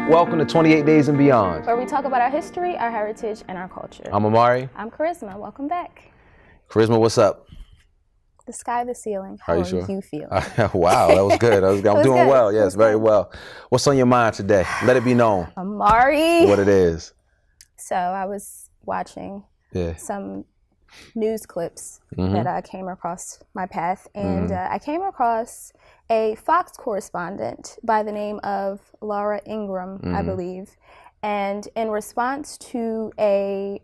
Welcome to 28 Days and Beyond, where we talk about our history, our heritage, and our culture. I'm Amari. I'm Charisma. Welcome back. Charisma, what's up? The sky, the ceiling. How are you sure? You feel? Wow, that was good. I'm doing good. well. Yes, very well. What's on your mind today? Let it be known. Amari. What it is. So I was watching some news clips that came across my path, and I came across a Fox correspondent by the name of Laura Ingraham, I believe, and in response to a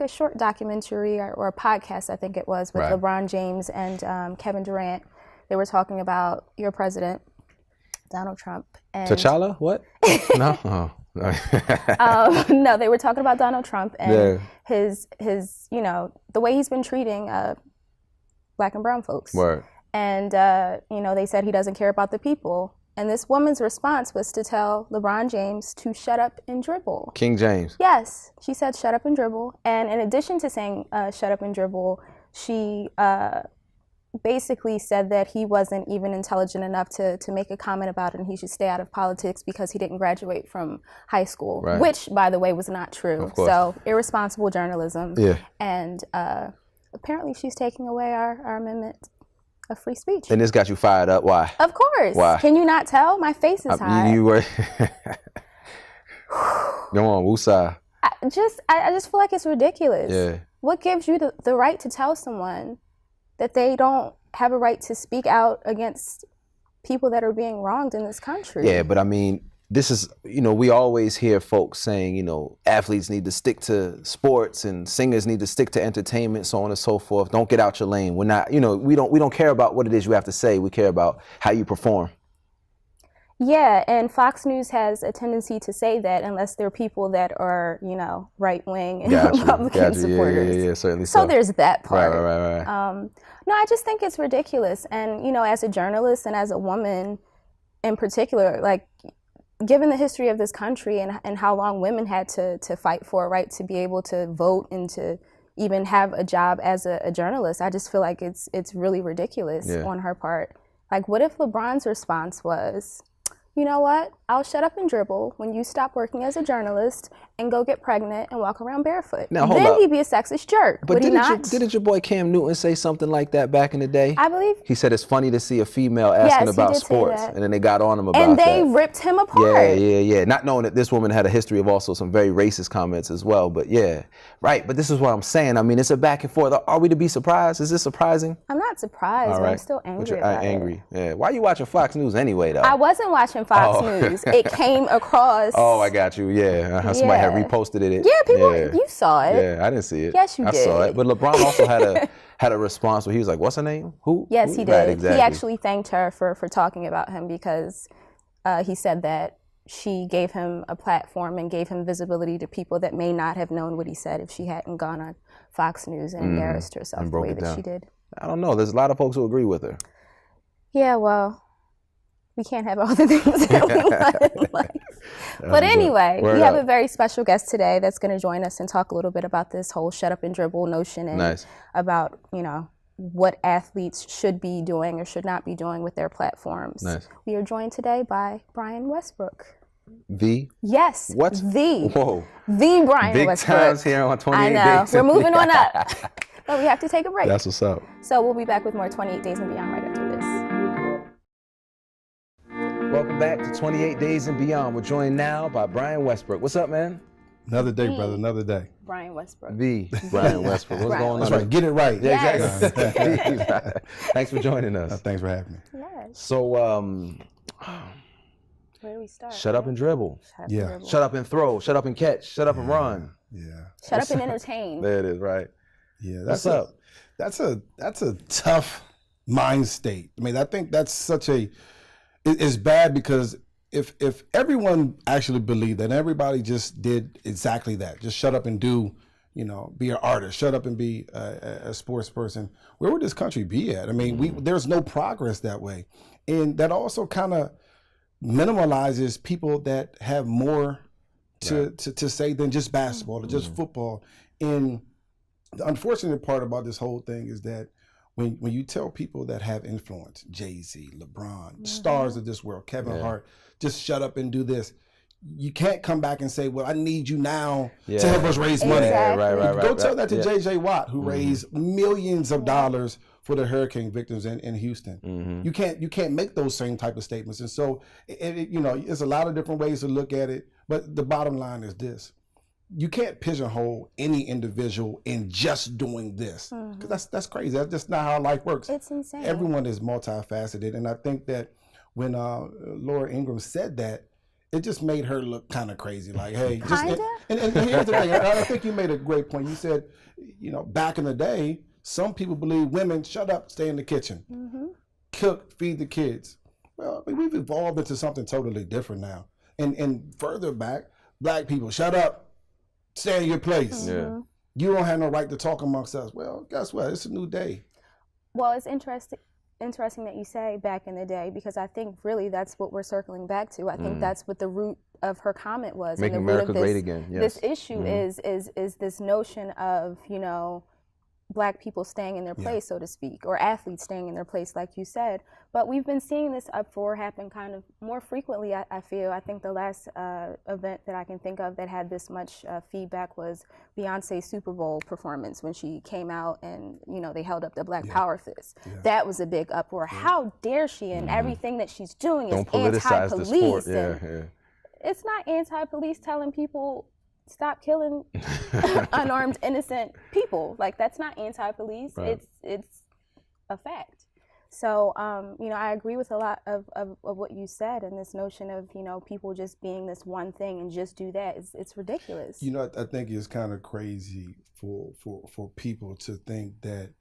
short documentary or a podcast, I think it was, with LeBron James and Kevin Durant, they were talking about your president, Donald Trump. And T'Challa? What? No. No, they were talking about Donald Trump and his the way he's been treating Black and brown folks. Word. And they said he doesn't care about the people. And this woman's response was to tell LeBron James to shut up and dribble. King James. Yes, she said shut up and dribble. And in addition to saying shut up and dribble, she basically said that he wasn't even intelligent enough to make a comment about it, and he should stay out of politics because he didn't graduate from high school, which, by the way, was not true. So irresponsible journalism. Yeah. And apparently she's taking away our amendment of free speech. And this got you fired up. Why? Of course. Why? Can you not tell? My face is hot. You were. Come on, woosah. I just feel like it's ridiculous. Yeah. What gives you the right to tell someone that they don't have a right to speak out against people that are being wronged in this country? Yeah, but I mean, this is, we always hear folks saying, athletes need to stick to sports and singers need to stick to entertainment, so on and so forth. Don't get out your lane. We're not, we don't care about what it is you have to say. We care about how you perform. Yeah, and Fox News has a tendency to say that unless they're people that are, right-wing and Republican supporters. Yeah, certainly so. So there's that part. Right. No, I just think it's ridiculous. And, as a journalist and as a woman in particular, given the history of this country and how long women had to fight for a right to be able to vote and to even have a job as a journalist, I just feel like it's really ridiculous on her part. What if LeBron's response was, you know what? I'll shut up and dribble when you stop working as a journalist and go get pregnant and walk around barefoot. Now, hold then up. He'd be a sexist jerk. But would he not? Didn't your boy Cam Newton say something like that back in the day? I believe. He said it's funny to see a female asking about sports, and then they got on him about that. And they ripped him apart. Yeah. Not knowing that this woman had a history of also some very racist comments as well. But right. But this is what I'm saying. I mean, it's a back and forth. Are we to be surprised? Is this surprising? I'm not surprised, but I'm still angry about it. Yeah. Why are you watching Fox News anyway, though? I wasn't watching Fox News. It came across. Oh, I got you. Yeah. Somebody had reposted it. Yeah, people. You saw it. Yeah, I didn't see it. Yes, you did. I saw it. But LeBron also had a response where he was like, "What's her name? Who?" Yes, he did. Right, exactly. He actually thanked her for talking about him because he said that she gave him a platform and gave him visibility to people that may not have known what he said if she hadn't gone on Fox News and embarrassed herself the way that she did. I don't know. There's a lot of folks who agree with her. Yeah, well, we can't have all the things that we want in life. But anyway, we have a very special guest today that's going to join us and talk a little bit about this whole shut up and dribble notion and about, what athletes should be doing or should not be doing with their platforms. We are joined today by Brian Westbrook. Yes. What? Whoa. The Brian Big Westbrook. Big times here on 28 Days. I know. We're moving on up. But we have to take a break. That's what's up. So we'll be back with more 28 Days and Beyond right after this. Welcome back to 28 Days and Beyond. We're joined now by Brian Westbrook. What's up, man? Another day, brother. Another day. Brian Westbrook. Brian Westbrook. What's going on? That's right. Get it right. Yeah, exactly. Thanks for joining us. Thanks for having me. Yes. So, where do we start? Shut up and dribble. Shut up and throw. Shut up and catch. Shut up and run. Yeah. Shut up and entertain. There it is, right? Yeah. What's up? That's a tough mind state. I mean, I think that's it's bad because if everyone actually believed that, everybody just did exactly that, just shut up and do, be an artist, shut up and be a sports person, where would this country be at? I mean, there's no progress that way. And that also kind of minimalizes people that have more to say than just basketball or just football. And the unfortunate part about this whole thing is that when you tell people that have influence, Jay-Z, LeBron, stars of this world, Kevin Hart, just shut up and do this, you can't come back and say, well, I need you now to help us raise money. Exactly. Right. Go tell that to J.J. Watt, who raised millions of dollars for the hurricane victims in Houston. You can't make those same type of statements. And so, there's a lot of different ways to look at it. But the bottom line is this. You can't pigeonhole any individual in just doing this. Because that's crazy. That's just not how life works. It's insane. Everyone is multifaceted. And I think that when Laura Ingraham said that, it just made her look kind of crazy. Like, hey, and here's the thing. I think you made a great point. You said, back in the day, some people believe women, shut up, stay in the kitchen, cook, feed the kids. Well, I mean, we've evolved into something totally different now. And further back, black people, shut up, stay in your place. You don't have no right to talk amongst us. Well, guess what? It's a new day. Well, it's interesting that you say back in the day, because I think really that's what we're circling back to. I think that's what the root of her comment was. Making and the root America of this, great again. Yes. This issue is this notion of, Black people staying in their place, so to speak, or athletes staying in their place, like you said. But we've been seeing this uproar happen kind of more frequently, I feel. I think the last event that I can think of that had this much feedback was Beyonce's Super Bowl performance when she came out and, they held up the Black Power fist. That was a big uproar. How dare she? And everything that she's doing is anti-police. It's not anti-police telling people, stop killing unarmed, innocent people. Like, that's not anti-police. Right. It's a fact. So, I agree with a lot of what you said, and this notion of, people just being this one thing and just do that. It's ridiculous. I think it's kind of crazy for people to think that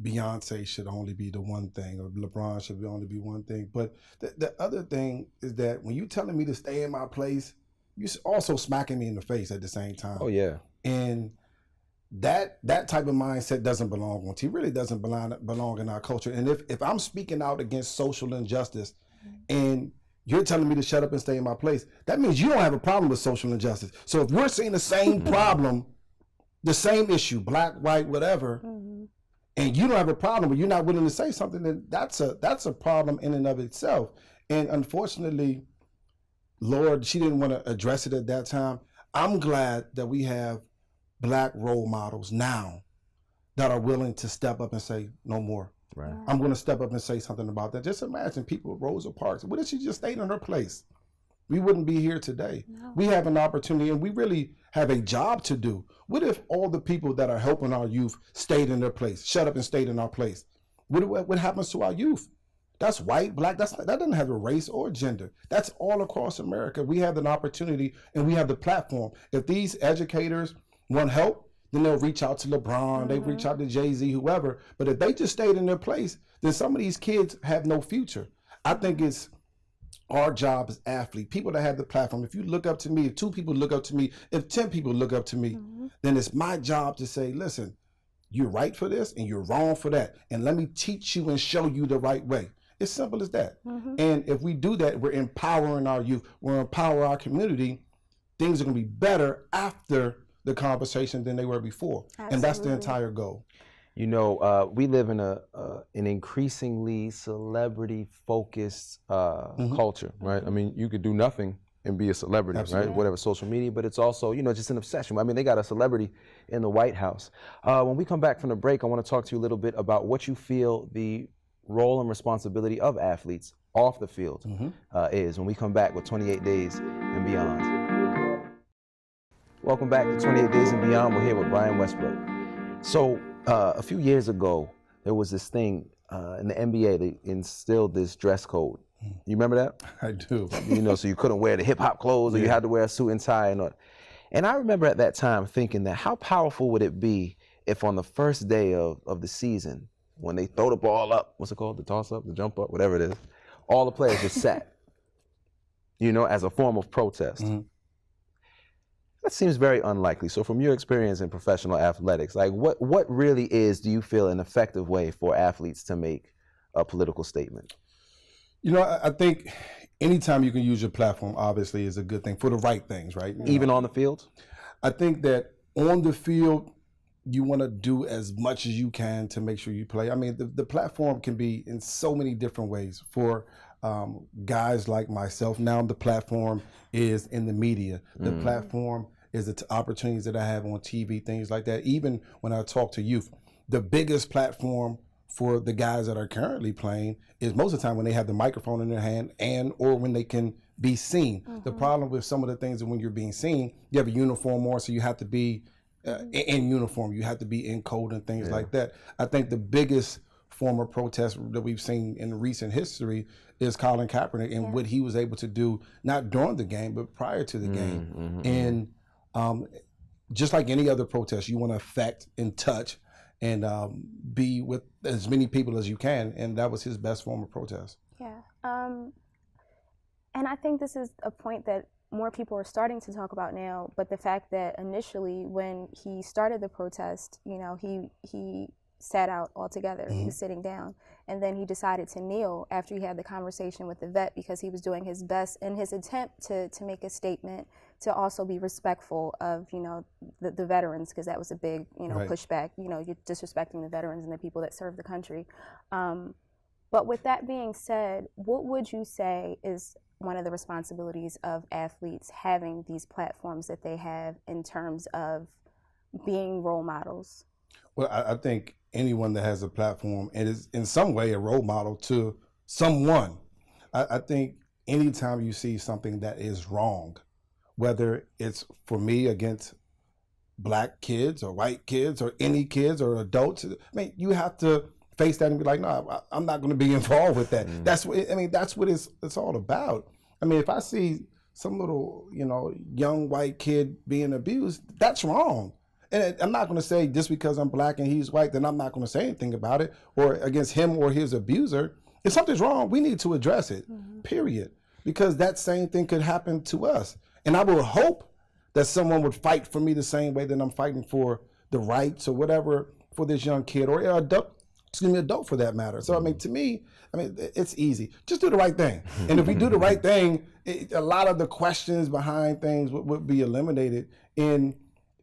Beyonce should only be the one thing, or LeBron should only be one thing. But the other thing is that when you're telling me to stay in my place, you're also smacking me in the face at the same time. Oh, yeah. And that type of mindset doesn't belong on TV. Really doesn't belong in our culture. And if I'm speaking out against social injustice and you're telling me to shut up and stay in my place, that means you don't have a problem with social injustice. So if we're seeing the same problem, the same issue, black, white, whatever, and you don't have a problem, but you're not willing to say something, then that's a problem in and of itself. And unfortunately, Lord, she didn't want to address it at that time. I'm glad that we have Black role models now that are willing to step up and say, no more. Right. I'm going to step up and say something about that. Just imagine people, Rosa Parks. What if she just stayed in her place? We wouldn't be here today. No. We have an opportunity, and we really have a job to do. What if all the people that are helping our youth stayed in their place, shut up and stayed in our place? What happens to our youth? That's white, black, that doesn't have a race or gender. That's all across America. We have an opportunity and we have the platform. If these educators want help, then they'll reach out to LeBron, they reach out to Jay-Z, whoever. But if they just stayed in their place, then some of these kids have no future. I think it's our job as athletes, people that have the platform. If you look up to me, if 2 people look up to me, if 10 people look up to me, then it's my job to say, listen, you're right for this and you're wrong for that. And let me teach you and show you the right way. It's simple as that. And if we do that, we're empowering our youth, we're empowering our community. Things are going to be better after the conversation than they were before. Absolutely. And that's the entire goal. We live in an increasingly celebrity-focused culture, right? I mean, you could do nothing and be a celebrity, Absolutely. Right? Whatever, social media, but it's also, just an obsession. I mean, they got a celebrity in the White House. When we come back from the break, I want to talk to you a little bit about what you feel the role and responsibility of athletes off the field is when we come back with 28 Days and Beyond. Welcome back to 28 Days and Beyond. We're here with Brian Westbrook. So a few years ago, there was this thing in the NBA, they instilled this dress code. You remember that? I do. So you couldn't wear the hip hop clothes or you had to wear a suit and tie and all. And I remember at that time thinking that how powerful would it be if on the first day of the season, when they throw the ball up, what's it called? The toss up, the jump up, whatever it is, all the players just sat, as a form of protest. That seems very unlikely. So from your experience in professional athletics, like what really do you feel, an effective way for athletes to make a political statement? I think anytime you can use your platform, obviously, is a good thing for the right things, right? Even on the field? I think that on the field, you want to do as much as you can to make sure you play. I mean, the platform can be in so many different ways. For guys like myself. Now the platform is in the media. The platform is the opportunities that I have on TV, things like that. Even when I talk to youth, the biggest platform for the guys that are currently playing is most of the time when they have the microphone in their hand and or when they can be seen. The problem with some of the things is when you're being seen, you have a uniform on, so you have to be in uniform. You have to be in code and things like that. I think the biggest form of protest that we've seen in recent history is Colin Kaepernick and what he was able to do, not during the game, but prior to the game. And just like any other protest, you want to affect and touch and be with as many people as you can. And that was his best form of protest. Yeah. And I think this is a point that more people are starting to talk about now, but the fact that initially when he started the protest, you know, he sat out altogether. He was sitting down, and then he decided to kneel after he had the conversation with the vet because he was doing his best in his attempt to make a statement, to also be respectful of, you know, the veterans, because that was a big, you know, pushback. You know, you're disrespecting the veterans and the people that serve the country. But with that being said, what would you say is one of the responsibilities of athletes having these platforms that they have in terms of being role models? Well, I think anyone that has a platform and is in some way a role model to someone, I think anytime you see something that is wrong, whether it's for me against black kids or white kids or any kids or adults, I mean, you have to face that and be like, no, I'm not going to be involved with that. That's what, I mean, that's what it's all about. I mean, if I see some little, you know, young white kid being abused, that's wrong. And I'm not going to say just because I'm black and he's white, then I'm not going to say anything about it or against him or his abuser. If something's wrong, we need to address it, period. Because that same thing could happen to us. And I would hope that someone would fight for me the same way that I'm fighting for the rights or whatever for this young kid or adult for that matter. So, I mean, to me, I mean, it's easy. Just do the right thing. And if we do the right thing, a lot of the questions behind things would be eliminated.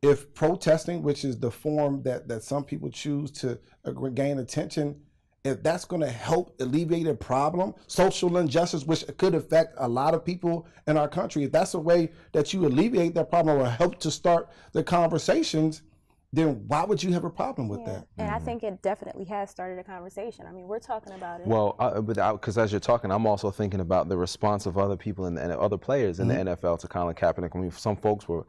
If protesting, which is the form that some people choose to gain attention, if that's going to help alleviate a problem, social injustice, which could affect a lot of people in our country, if that's a way that you alleviate that problem or help to start the conversations, then why would you have a problem with that? And I think it definitely has started a conversation. I mean, we're talking about it. Well, because as you're talking, I'm also thinking about the response of other people and other players in the NFL to Colin Kaepernick. I mean, some folks were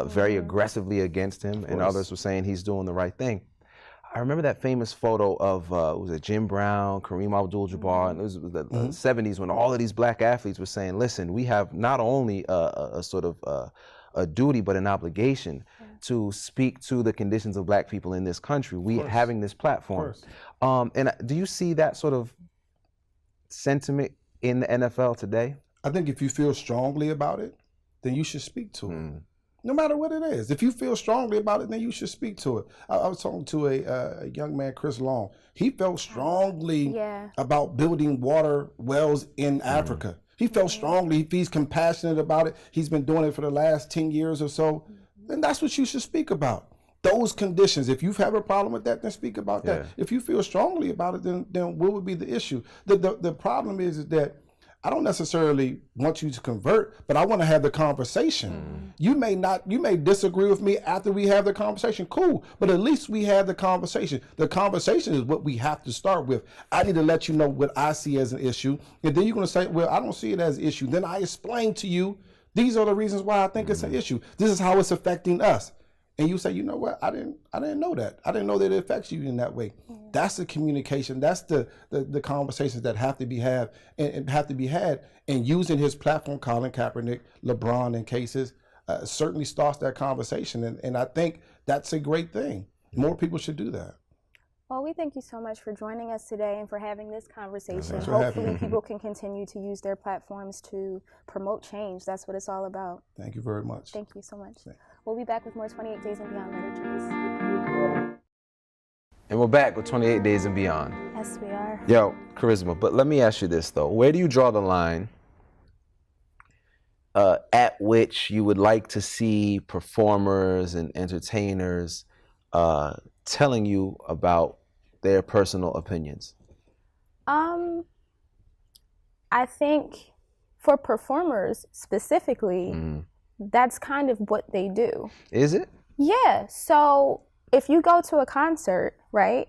very aggressively against him, and others were saying he's doing the right thing. I remember that famous photo of, was it Jim Brown, Kareem Abdul-Jabbar, and it was the 70s when all of these black athletes were saying, listen, we have not only a sort of a duty, but an obligation to speak to the conditions of black people in this country. We having this platform. And do you see that sort of sentiment in the NFL today? I think if you feel strongly about it, then you should speak to it. No matter what it is. If you feel strongly about it, then you should speak to it. I was talking to a young man, Chris Long. He felt strongly about building water wells in Africa. He felt strongly, if he's compassionate about it, he's been doing it for the last 10 years or so, then that's what you should speak about. Those conditions, if you have a problem with that, then speak about that. If you feel strongly about it, then what would be the issue? The problem is that I don't necessarily want you to convert, but I want to have the conversation. You may disagree with me after we have the conversation. Cool, but at least we have the conversation. The conversation is what we have to start with. I need to let you know what I see as an issue, and then you're going to say, well, I don't see it as an issue. Then I explain to you, these are the reasons why I think it's an issue. This is how it's affecting us. And you say, you know what, I didn't know that. I didn't know that it affects you in that way. That's the communication. That's the conversations that have to be had and using his platform, Colin Kaepernick, LeBron in cases, certainly starts that conversation. And I think that's a great thing. More people should do that. Well, we thank you so much for joining us today and for having this conversation. Hopefully people can continue to use their platforms to promote change. That's what it's all about. Thank you very much. Thank you so much. We'll be back with more 28 Days and Beyond later, And we're back with 28 Days and Beyond. Yes, we are. Yo, Charisma, but let me ask you this, though. Where do you draw the line at which you would like to see performers and entertainers telling you about their personal opinions? I think for performers specifically, that's kind of what they do. Is it? Yeah. So if you go to a concert, right,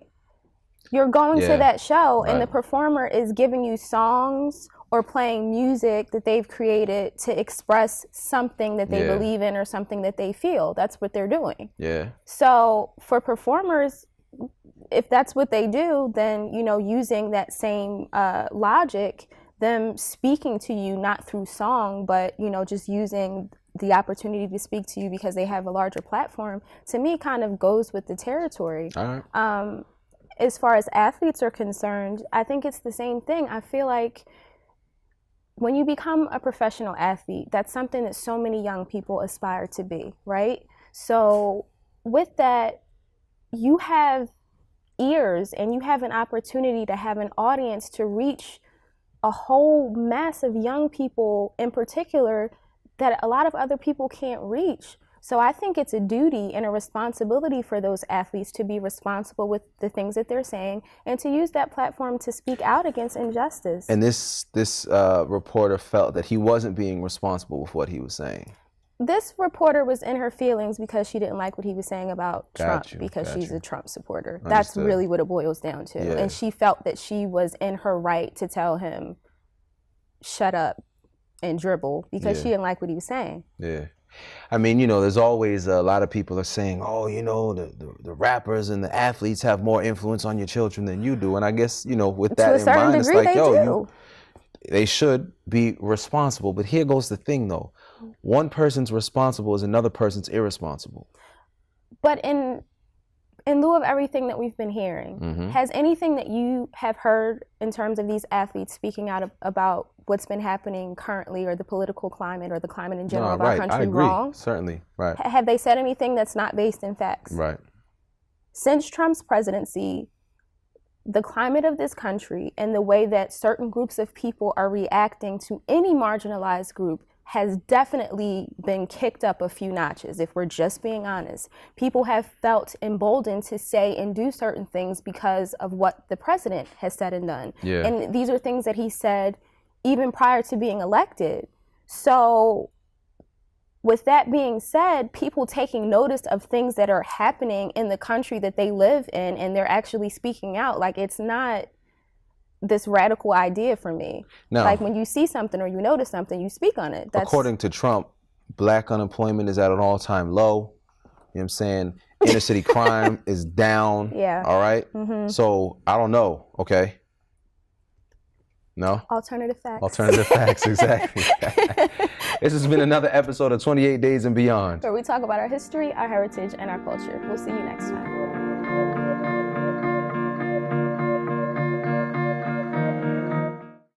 you're going to that show and the performer is giving you songs or playing music that they've created to express something that they believe in or something that they feel. That's what they're doing. Yeah. So for performers, if that's what they do, then, you know, using that same logic, them speaking to you not through song, but, you know, just using the opportunity to speak to you because they have a larger platform, to me kind of goes with the territory. All right. As far as athletes are concerned, I think it's the same thing. I feel like when you become a professional athlete, that's something that so many young people aspire to be, right? So with that, you have ears and you have an opportunity to have an audience to reach a whole mass of young people in particular that a lot of other people can't reach. So I think it's a duty and a responsibility for those athletes to be responsible with the things that they're saying and to use that platform to speak out against injustice. And this reporter felt that he wasn't being responsible with what he was saying. This reporter was in her feelings because she didn't like what he was saying about Trump because she's a Trump supporter. Understood. That's really what it boils down to. Yeah. And she felt that she was in her right to tell him, shut up and dribble, because she didn't like what he was saying. Yeah. I mean, you know, there's always a lot of people are saying, oh, you know, the rappers and the athletes have more influence on your children than you do. And I guess, you know, with that in mind, it's like, yo, they should be responsible. But here goes the thing, though. One person's responsible is another person's irresponsible. But in lieu of everything that we've been hearing, has anything that you have heard in terms of these athletes speaking out about what's been happening currently, or the political climate, or the climate in general of our country, I agree. wrong? Certainly, right. Have they said anything that's not based in facts? Right. Since Trump's presidency, the climate of this country and the way that certain groups of people are reacting to any marginalized group has definitely been kicked up a few notches, if we're just being honest. People have felt emboldened to say and do certain things because of what the president has said and done. Yeah. And these are things that he said even prior to being elected. So with that being said, people taking notice of things that are happening in the country that they live in, and they're actually speaking out, like, it's not this radical idea for me. No. Like, when you see something or you notice something, you speak on it. According to Trump, black unemployment is at an all-time low. You know what I'm saying? Inner city crime is down. Yeah. All right? So, I don't know, okay? No? Alternative facts. Alternative facts, exactly. This has been another episode of 28 Days and Beyond, where we talk about our history, our heritage, and our culture. We'll see you next time.